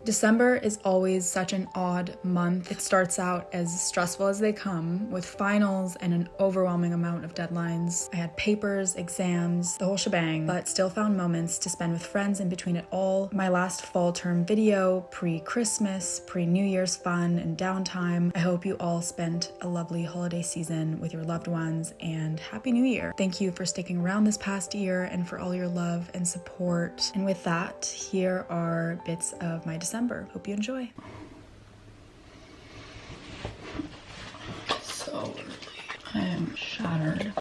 December is always such an odd month. It starts out as stressful as they come, with finals and an overwhelming amount of deadlines. I had papers, exams, the whole shebang, but still found moments to spend with friends in between it all. My last fall term video, pre-Christmas, pre-New Year's fun and downtime. I hope you all spent a lovely holiday season with your loved ones, and Happy New Year. Thank you for sticking around this past year and for all your love and support. And with that, here are bits of my December. Hope you enjoy. So early. I am shattered.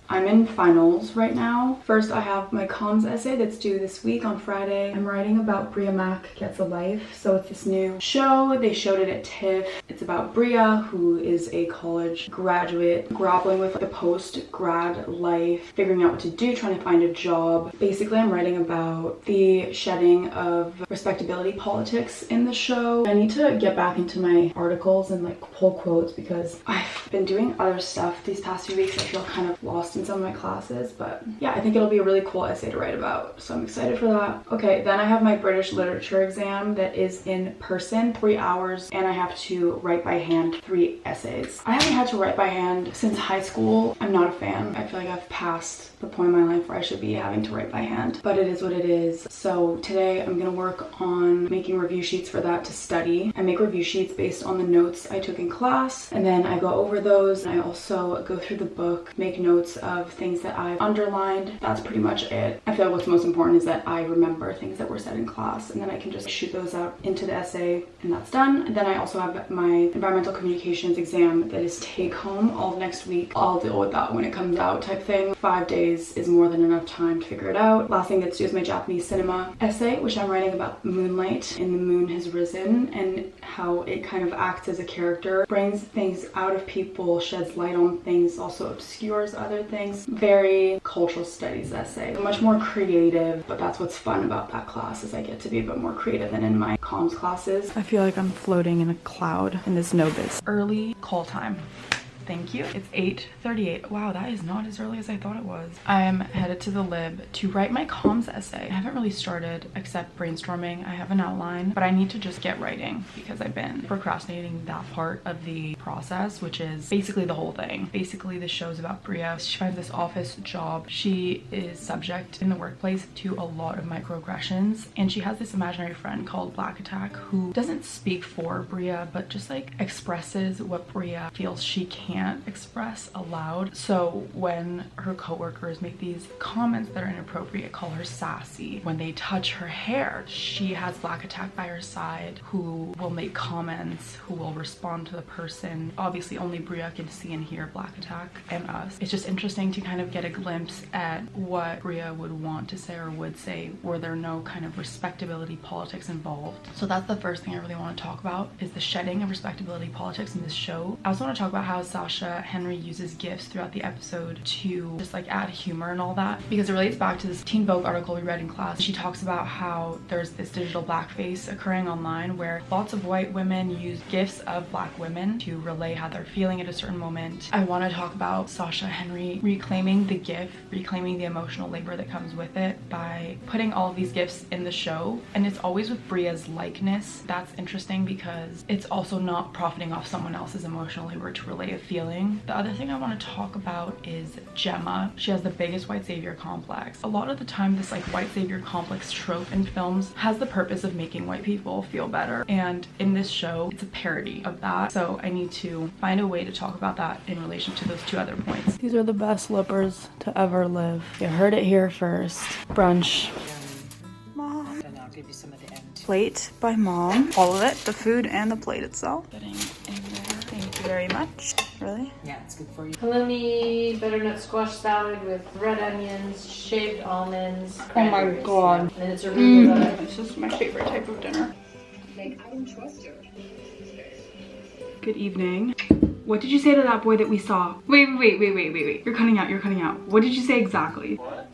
I'm in finals right now. First, I have my comms essay that's due this week on Friday. I'm writing about Bria Mac Gets a Life. So it's this new show. They showed it at TIFF. It's about Bria, who is a college graduate, grappling with the post-grad life, figuring out what to do, trying to find a job. Basically, I'm writing about the shedding of respectability politics in the show. I need to get back into my articles and like pull quotes because I've been doing other stuff these past few weeks. I feel kind of lost in some of my classes, but yeah, I think it'll be a really cool essay to write about, so I'm excited for that. Okay, then I have my British literature exam that is in person, 3 hours, and I have to write by hand 3 essays. I haven't had to write by hand since high school. I'm not a fan. I feel like I've passed the point in my life where I should be having to write by hand, but it is what it is. So today I'm gonna work on making review sheets for that to study. I make review sheets based on the notes I took in class, and then I go over those. I also go through the book, make notes of things that I've underlined. That's pretty much it. I feel like what's most important is that I remember things that were said in class, and then I can just shoot those out into the essay, and that's done. And then I also have my environmental communications exam that is take home all of next week. I'll deal with that when it comes out type thing. 5 days is more than enough time to figure it out. Last thing that's due is my Japanese cinema essay, which I'm writing about moonlight and the moon has risen and how it kind of acts as a character, brings things out of people, sheds light on things, also obscures other things. Very cultural studies essay, much more creative, but that's what's fun about that class is I get to be a bit more creative than in my comms classes. I feel like I'm floating in a cloud in this Nobis. Early call time. Thank you. It's 8:38. Wow, that is not as early as I thought it was. I am headed to the lib to write my comms essay. I haven't really started except brainstorming. I have an outline, but I need to just get writing because I've been procrastinating that part of the process, which is basically the whole thing. Basically, the show's about Bria. She finds this office job. She is subject in the workplace to a lot of microaggressions, and she has this imaginary friend called Black Attack who doesn't speak for Bria, but just like expresses what Bria feels she can't express aloud. So when her coworkers make these comments that are inappropriate, call her sassy. When they touch her hair, she has Black Attack by her side who will make comments, who will respond to the person. Obviously only Bria can see and hear Black Attack and us. It's just interesting to kind of get a glimpse at what Bria would want to say or would say were there no kind of respectability politics involved. So that's the first thing I really want to talk about is the shedding of respectability politics in this show. I also want to talk about how Sasha Henry uses GIFs throughout the episode to just like add humor and all that, because it relates back to this Teen Vogue article we read in class. She talks about how there's this digital blackface occurring online where lots of white women use GIFs of black women to relay how they're feeling at a certain moment. I want to talk about Sasha Henry reclaiming the GIF, reclaiming the emotional labor that comes with it by putting all of these GIFs in the show, and it's always with Bria's likeness. That's interesting because it's also not profiting off someone else's emotional labor to relay a feeling. The other thing I want to talk about is Gemma. She has the biggest white savior complex. A lot of the time this like white savior complex trope in films has the purpose of making white people feel better, and in this show it's a parody of that. So I need to find a way to talk about that in relation to those two other points. These are the best slippers to ever live. You heard it here first. Brunch. Mom. And I'll give you some at the end. Plate by mom. All of it, the food and the plate itself. Getting in there. Thank you very much. Really? Yeah, it's good for you. Halloumi butternut squash salad with red onions, shaved almonds. Oh my god. And it's arugula. This is my favorite type of dinner. Like, I don't trust her. Good evening. What did you say to that boy that we saw? Wait. You're cutting out. What did you say exactly? What?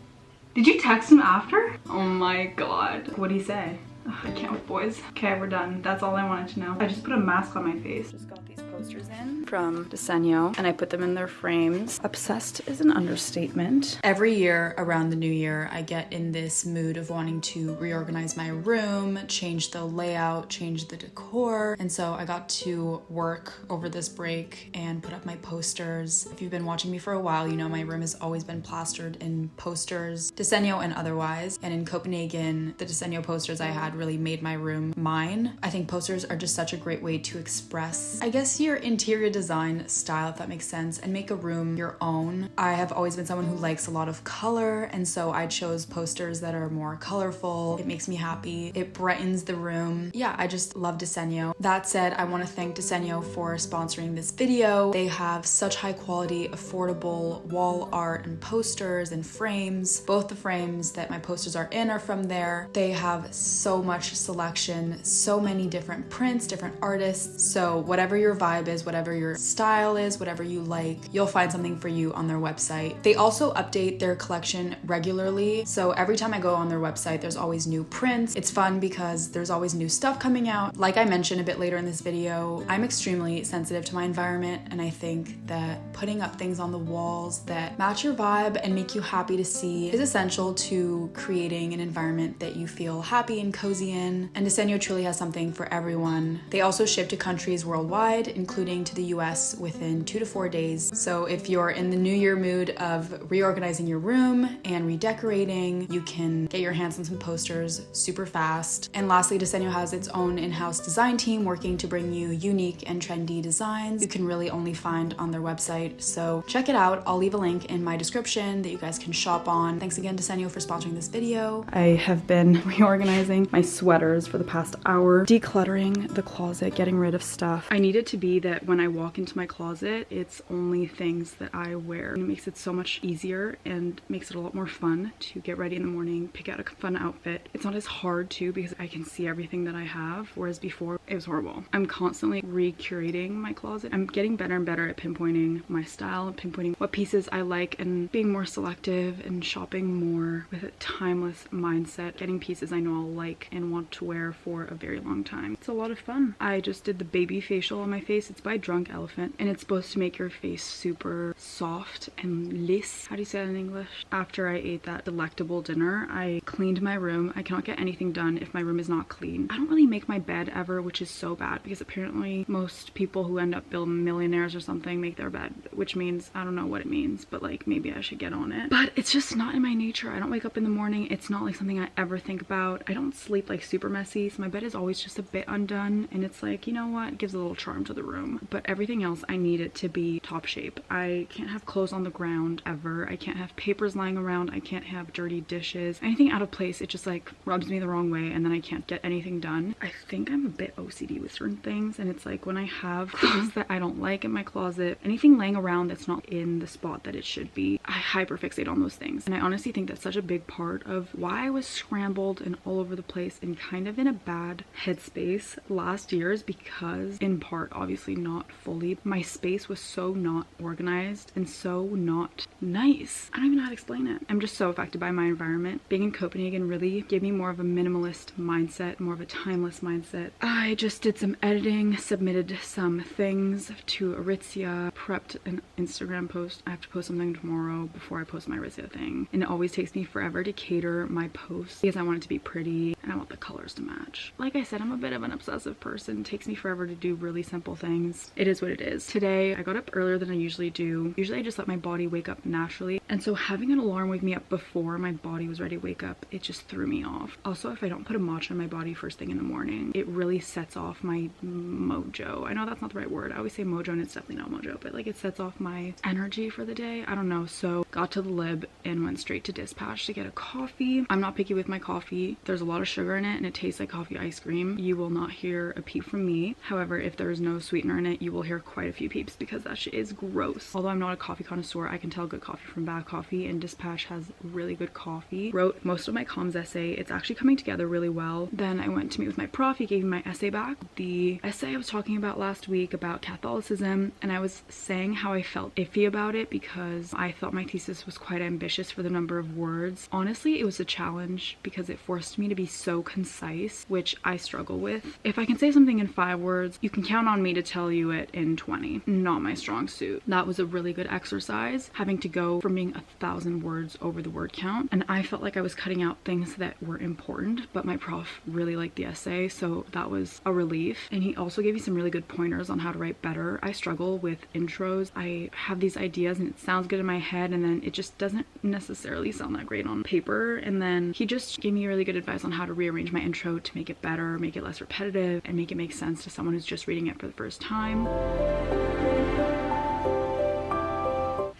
Did you text him after? Oh my god. What did he say? Ugh, I can't with boys. Okay, we're done. That's all I wanted to know. I just put a mask on my face. Just got these posters in from Desenio, and I put them in their frames. Obsessed is an understatement. Every year around the new year, I get in this mood of wanting to reorganize my room, change the layout, change the decor, and so I got to work over this break and put up my posters. If you've been watching me for a while, you know my room has always been plastered in posters, Desenio and otherwise, and in Copenhagen, the Desenio posters I had really made my room mine. I think posters are just such a great way to express, I guess, your interior design style, if that makes sense, and make a room your own. I have always been someone who likes a lot of color, and so I chose posters that are more colorful. It makes me happy. It brightens the room. Yeah, I just love Desenio. That said, I want to thank Desenio for sponsoring this video. They have such high quality, affordable wall art and posters and frames. Both the frames that my posters are in are from there. They have so much selection, so many different prints, different artists. So whatever your vibe is, whatever your style is, whatever you like, you'll find something for you on their website. They also update their collection regularly. So every time I go on their website, there's always new prints. It's fun because there's always new stuff coming out. Like I mentioned a bit later in this video, I'm extremely sensitive to my environment, and I think that putting up things on the walls that match your vibe and make you happy to see is essential to creating an environment that you feel happy and cozy in. And Desenio truly has something for everyone. They also ship to countries worldwide, including to the US within 2 to 4 days. So if you're in the new year mood of reorganizing your room and redecorating, you can get your hands on some posters super fast. And lastly, Desenio has its own in-house design team working to bring you unique and trendy designs you can really only find on their website. So check it out. I'll leave a link in my description that you guys can shop on. Thanks again, Desenio, for sponsoring this video. I have been reorganizing my sweaters for the past hour, decluttering the closet, getting rid of stuff. I need it to be that when I walk into my closet, it's only things that I wear. And it makes it so much easier and makes it a lot more fun to get ready in the morning, pick out a fun outfit. It's not as hard too because I can see everything that I have, whereas before it was horrible. I'm constantly recurating my closet. I'm getting better and better at pinpointing my style and pinpointing what pieces I like and being more selective and shopping more with a timeless mindset, getting pieces I know I'll like and want to wear for a very long time. It's a lot of fun. I just did the baby facial on my face. It's by Drunk Elephant, and it's supposed to make your face super soft and lisse. How do you say that in English? After I ate that delectable dinner, I cleaned my room. I cannot get anything done if my room is not clean. I don't really make my bed ever, which is so bad because apparently most people who end up being millionaires or something make their bed, which means I don't know what it means, but like maybe I should get on it. But it's just not in my nature. I don't wake up in the morning. It's not like something I ever think about. I don't sleep like super messy, so my bed is always just a bit undone, and it's like, you know what, it gives a little charm to the room. But everything else, I need it to be top shape. I can't have clothes on the ground ever. I can't have papers lying around. I can't have dirty dishes. Anything out of place, it just like rubs me the wrong way, and then I can't get anything done. I think I'm a bit OCD with certain things, and it's like when I have clothes that I don't like in my closet, anything laying around that's not in the spot that it should be, I hyperfixate on those things. And I honestly think that's such a big part of why I was scrambled and all over the place and kind of in a bad headspace last year, is because, in part, obviously not fully, my space was so not organized and so not nice. I don't even know how to explain it. I'm just so affected by my environment. Being in Copenhagen really gave me more of a minimalist mindset, more of a timeless mindset. I just did some editing, submitted some things to Aritzia, prepped an Instagram post. I have to post something tomorrow before I post my Aritzia thing, and it always takes me forever to cater my posts because I want it to be pretty and I want the colors to match. Like I said, I'm a bit of an obsessive person. It takes me forever to do really simple things. It is what it is. Today I got up earlier than I usually do. Usually I just let my body wake up naturally, and so having an alarm wake me up before my body was ready to wake up, it just threw me off. Also, if I don't put a matcha in my body first thing in the morning, it really sets off my mojo. I know that's not the right word. I always say mojo and it's definitely not mojo, but like it sets off my energy for the day. I don't know. So got to the lib and went straight to Dispatch to get a coffee. I'm not picky with my coffee. There's a lot of sugar in it and it tastes like coffee ice cream. You will not hear a peep from me. However, if there's no sweetener in it, you will hear quite a few peeps because that shit is gross. Although I'm not a coffee connoisseur, I can tell good coffee from bad black coffee, and Dispatch has really good coffee. Wrote most of my comms essay. It's actually coming together really well. Then I went to meet with my prof. He gave me my essay back. The essay I was talking about last week about Catholicism, and I was saying how I felt iffy about it because I thought my thesis was quite ambitious for the number of words. Honestly, it was a challenge because it forced me to be so concise, which I struggle with. If I can say something in 5 words, you can count on me to tell you it in 20. Not my strong suit. That was a really good exercise, having to go from being 1,000 words over the word count, and I felt like I was cutting out things that were important, but my prof really liked the essay, so that was a relief. And he also gave me some really good pointers on how to write better. I struggle with intros. I have these ideas and it sounds good in my head, and then it just doesn't necessarily sound that great on paper. And then he just gave me really good advice on how to rearrange my intro to make it better, make it less repetitive, and make it make sense to someone who's just reading it for the first time.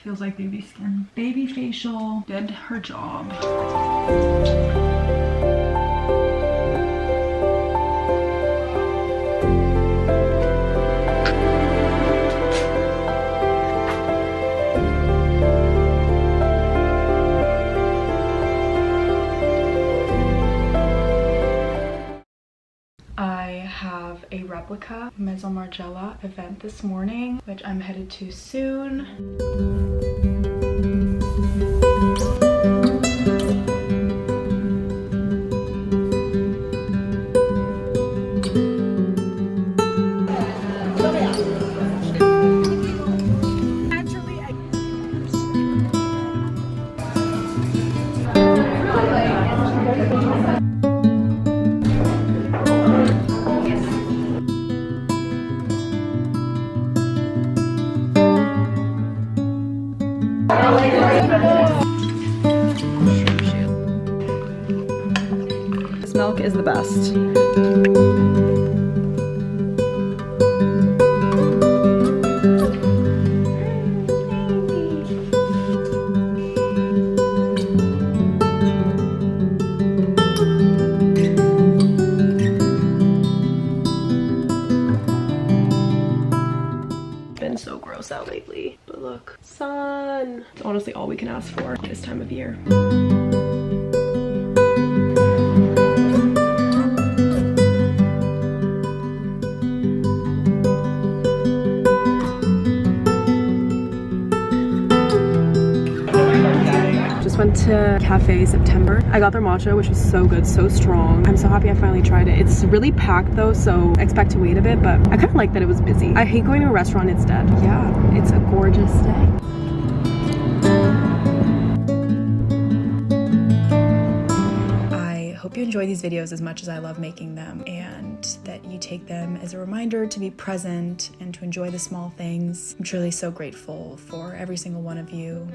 Feels like baby skin. Baby facial did her job. A replica Maison Margiela event this morning, which I'm headed to soon. This milk is the best. Been so gross out lately, but look, sun. It's honestly all we can ask for this time of year. Went to Cafe September. I got their matcha, which was so good, so strong. I'm so happy I finally tried it. It's really packed though, so expect to wait a bit, but I kind of like that it was busy. I hate going to a restaurant instead. Yeah, it's a gorgeous day. I hope you enjoy these videos as much as I love making them, and that you take them as a reminder to be present and to enjoy the small things. I'm truly so grateful for every single one of you.